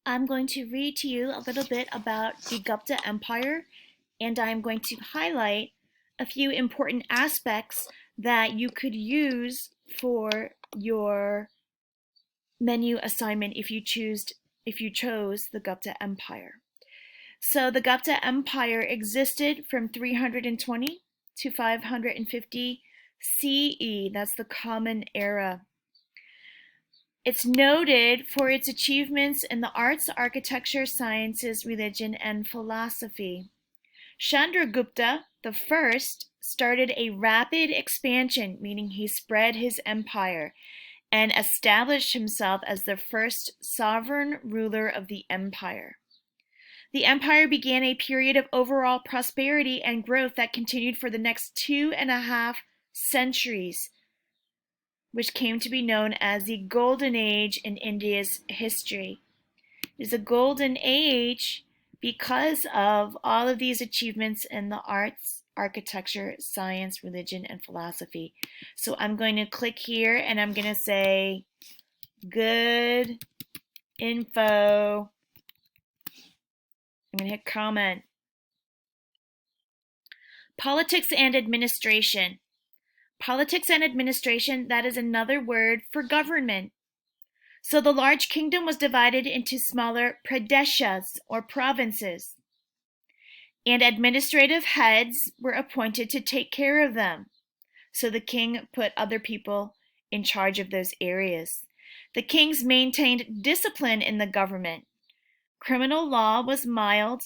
I'm going to read to you a little bit about the Gupta Empire, and I'm going to highlight a few important aspects that you could use for your menu assignment if you chose the Gupta Empire. So the Gupta Empire existed from 320 to 550 CE. That's the Common Era. It's noted for its achievements in the arts, architecture, sciences, religion, and philosophy. Chandragupta I started a rapid expansion, meaning he spread his empire and established himself as the first sovereign ruler of the empire. The empire began a period of overall prosperity and growth that continued for the next 2.5 centuries, which came to be known as the Golden Age in India's history. It is a golden age because of all of these achievements in the arts, architecture, science, religion, and philosophy. So I'm going to click here and I'm going to say good info. I'm going to hit comment. Politics and administration. Politics and administration, that is another word for government. So the large kingdom was divided into smaller pradeshas, or provinces, and administrative heads were appointed to take care of them. So the king put other people in charge of those areas. The kings maintained discipline in the government. Criminal law was mild.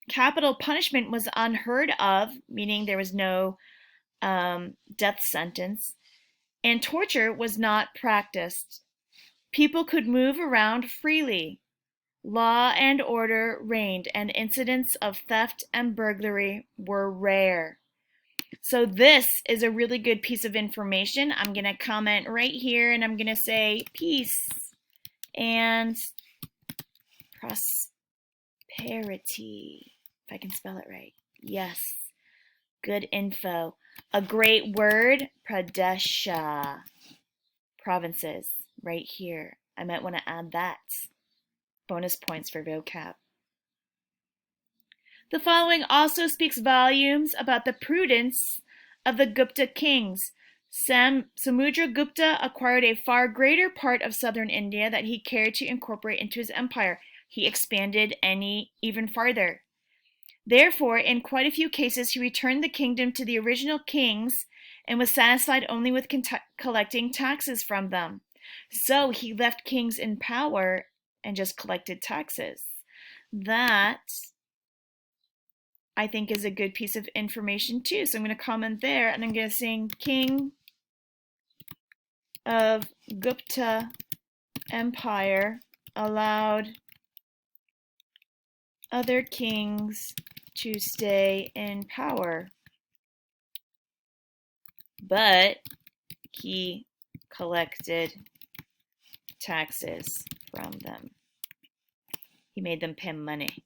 Capital punishment was unheard of, meaning there was no death sentence, and torture was not practiced. People could move around freely. Law and order reigned, and incidents of theft and burglary were rare. So this is a really good piece of information. I'm going to comment right here, and I'm going to say peace and prosperity, if I can spell it right. Yes, good info. A great word, Pradesha, provinces, right here. I might want to add that. Bonus points for vocab. The following also speaks volumes about the prudence of the Gupta kings. Samudragupta acquired a far greater part of southern India that he cared to incorporate into his empire. He expanded even farther. Therefore, in quite a few cases, he returned the kingdom to the original kings and was satisfied only with collecting taxes from them. So he left kings in power and just collected taxes. That, I think, is a good piece of information too. So I'm going to comment there, and I'm going to sing King of Gupta Empire allowed other kings to stay in power, but he collected taxes from them. He made them pay money.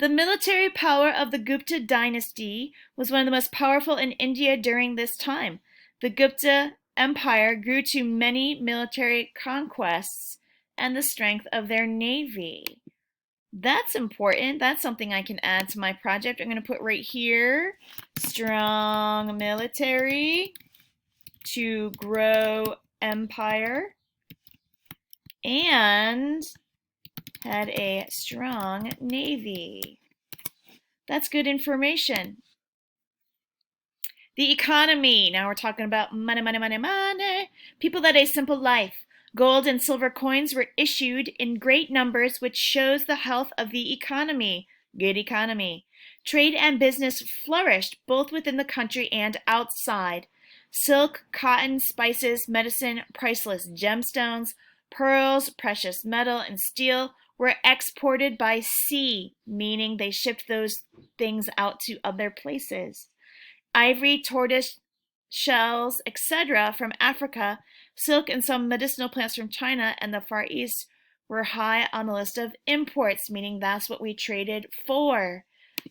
The military power of the Gupta dynasty was one of the most powerful in India during this time. The Gupta Empire grew to many military conquests and the strength of their navy. That's important. That's something I can add to my project. I'm going to put right here, strong military to grow empire, and had a strong navy. That's good information. The economy. Now we're talking about money, money, money, money. People led a simple life. Gold and silver coins were issued in great numbers, which shows the health of the economy. Good economy. Trade and business flourished both within the country and outside. Silk, cotton, spices, medicine, priceless gemstones, pearls, precious metal, and steel were exported by sea, meaning they shipped those things out to other places. Ivory, tortoise shells, etc. from Africa, silk and some medicinal plants from China and the Far East were high on the list of imports, meaning that's what we traded for.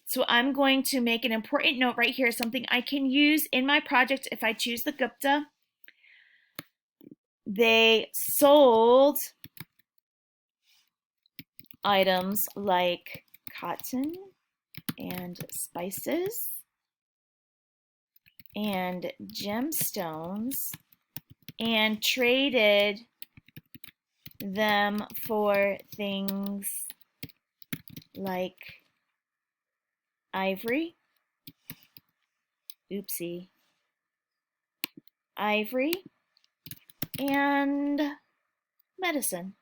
So I'm going to make an important note right here, something I can use in my project if I choose the Gupta. They sold items like cotton and spices and gemstones and traded them for things like ivory, ivory, and medicine.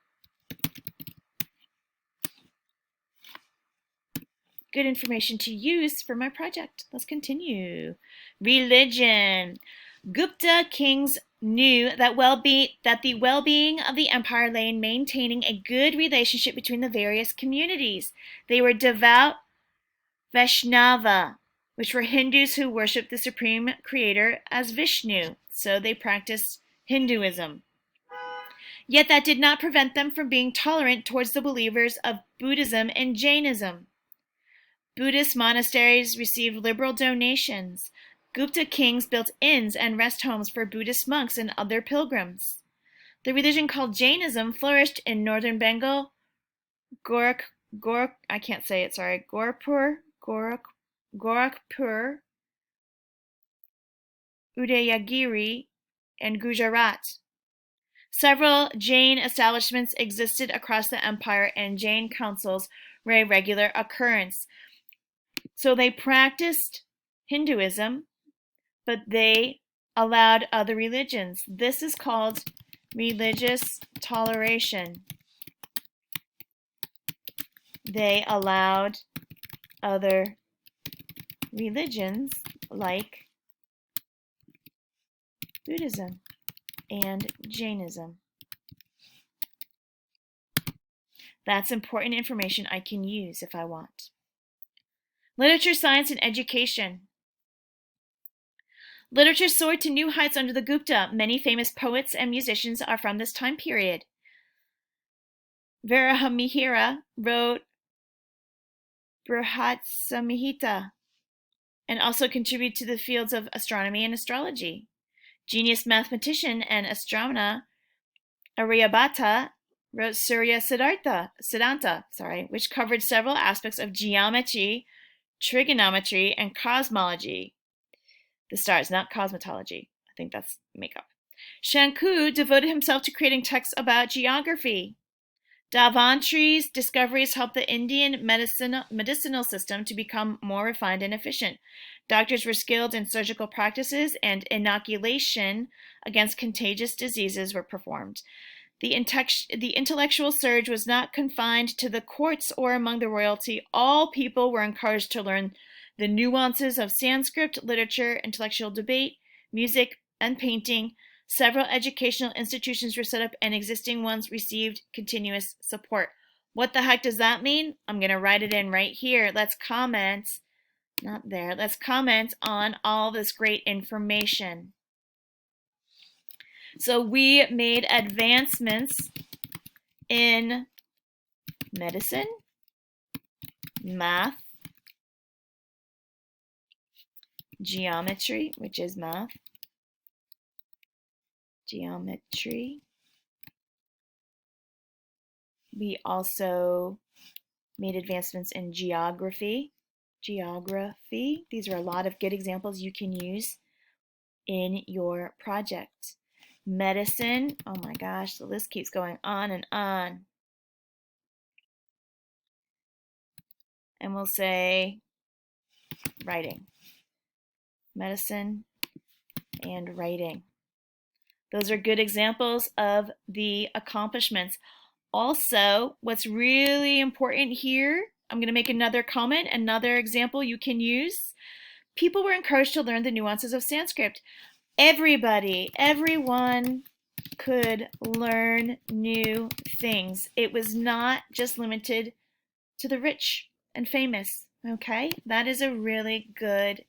Good information to use for my project. Let's continue. Religion. Gupta kings knew that the well-being of the empire lay in maintaining a good relationship between the various communities. They were devout Vaishnava, which were Hindus who worshipped the supreme creator as Vishnu, so they practiced Hinduism. Yet that did not prevent them from being tolerant towards the believers of Buddhism and Jainism. Buddhist monasteries received liberal donations. Gupta kings built inns and rest homes for Buddhist monks and other pilgrims. The religion called Jainism flourished in northern Bengal, Gorakhpur, Udayagiri, and Gujarat. Several Jain establishments existed across the empire, and Jain councils were a regular occurrence. So they practiced Hinduism, but they allowed other religions. This is called religious toleration. They allowed other religions like Buddhism and Jainism. That's important information I can use if I want. Literature, science, and education. Literature soared to new heights under the Gupta. Many famous poets and musicians are from this time period. Varahamihira wrote Brihatsamhita and also contributed to the fields of astronomy and astrology. Genius mathematician and astronomer Aryabhata wrote Surya Siddhanta, which covered several aspects of geometry, trigonometry, and cosmology. The stars, not cosmetology. I think that's makeup. Shanku devoted himself to creating texts about geography. Dhavantri's discoveries helped the Indian medicinal system to become more refined and efficient. Doctors were skilled in surgical practices, and inoculation against contagious diseases were performed. The intellectual surge was not confined to the courts or among the royalty. All people were encouraged to learn the nuances of Sanskrit, literature, intellectual debate, music, and painting. Several educational institutions were set up, and existing ones received continuous support. What the heck does that mean? I'm going to write it in right here. Let's comment. Not there. Let's comment on all this great information. So we made advancements in medicine, math, geometry, which is math, geometry. We also made advancements in geography. These are a lot of good examples you can use in your project. Medicine, oh my gosh, the list keeps going on and on. And we'll say writing. Medicine and writing. Those are good examples of the accomplishments. Also, what's really important here, I'm going to make another comment, another example you can use. People were encouraged to learn the nuances of Sanskrit. Everyone could learn new things. It was not just limited to the rich and famous, okay? That is a really good,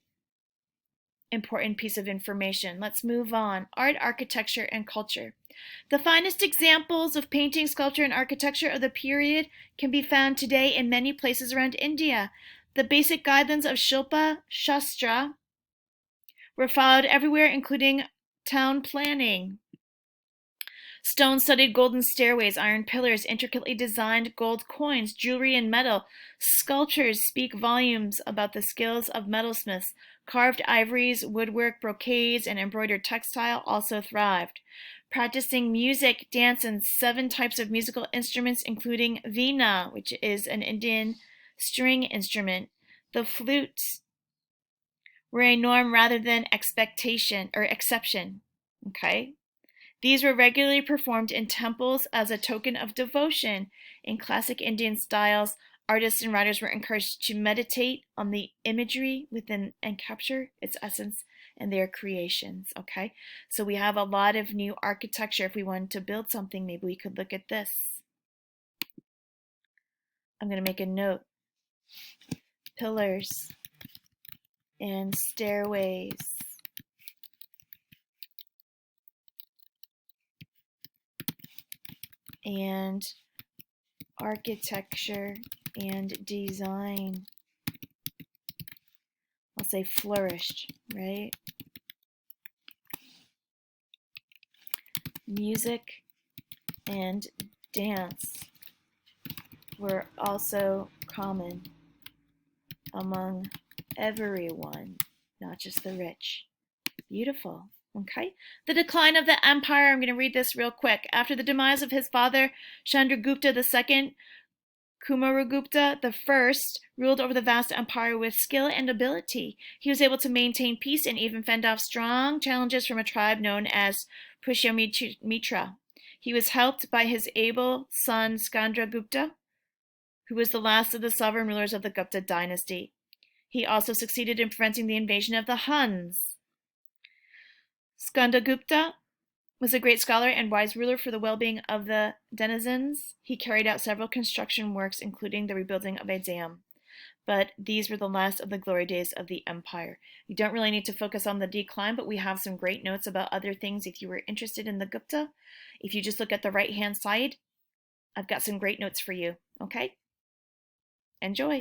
important piece of information. Let's move on. Art, architecture, and culture. The finest examples of painting, sculpture, and architecture of the period can be found today in many places around India. The basic guidelines of Shilpa Shastra were followed everywhere, including town planning. Stone-studded golden stairways, iron pillars, intricately designed gold coins, jewelry and metal. Sculptures speak volumes about the skills of metalsmiths. Carved ivories, woodwork, brocades, and embroidered textile also thrived. Practicing music, dance, and 7 types of musical instruments, including veena, which is an Indian string instrument. The flutes were a norm rather than expectation or exception. Okay? These were regularly performed in temples as a token of devotion. In classic Indian styles, artists and writers were encouraged to meditate on the imagery within and capture its essence in their creations. Okay, so we have a lot of new architecture. If we wanted to build something, maybe we could look at this. I'm going to make a note. Pillars and stairways. And architecture and design. I'll say flourished, right? Music and dance were also common among everyone, not just the rich. Beautiful. Okay. The decline of the empire. I'm going to read this real quick. After the demise of his father, Chandragupta II, Kumaragupta I ruled over the vast empire with skill and ability. He was able to maintain peace and even fend off strong challenges from a tribe known as Pushyamitra. He was helped by his able son Skandragupta, who was the last of the sovereign rulers of the Gupta dynasty. He also succeeded in preventing the invasion of the Huns. Skandragupta was a great scholar and wise ruler for the well-being of the denizens. He carried out several construction works, including the rebuilding of a dam. But these were the last of the glory days of the empire. You don't really need to focus on the decline, but we have some great notes about other things if you were interested in the Gupta. If you just look at the right-hand side, I've got some great notes for you, okay? Enjoy!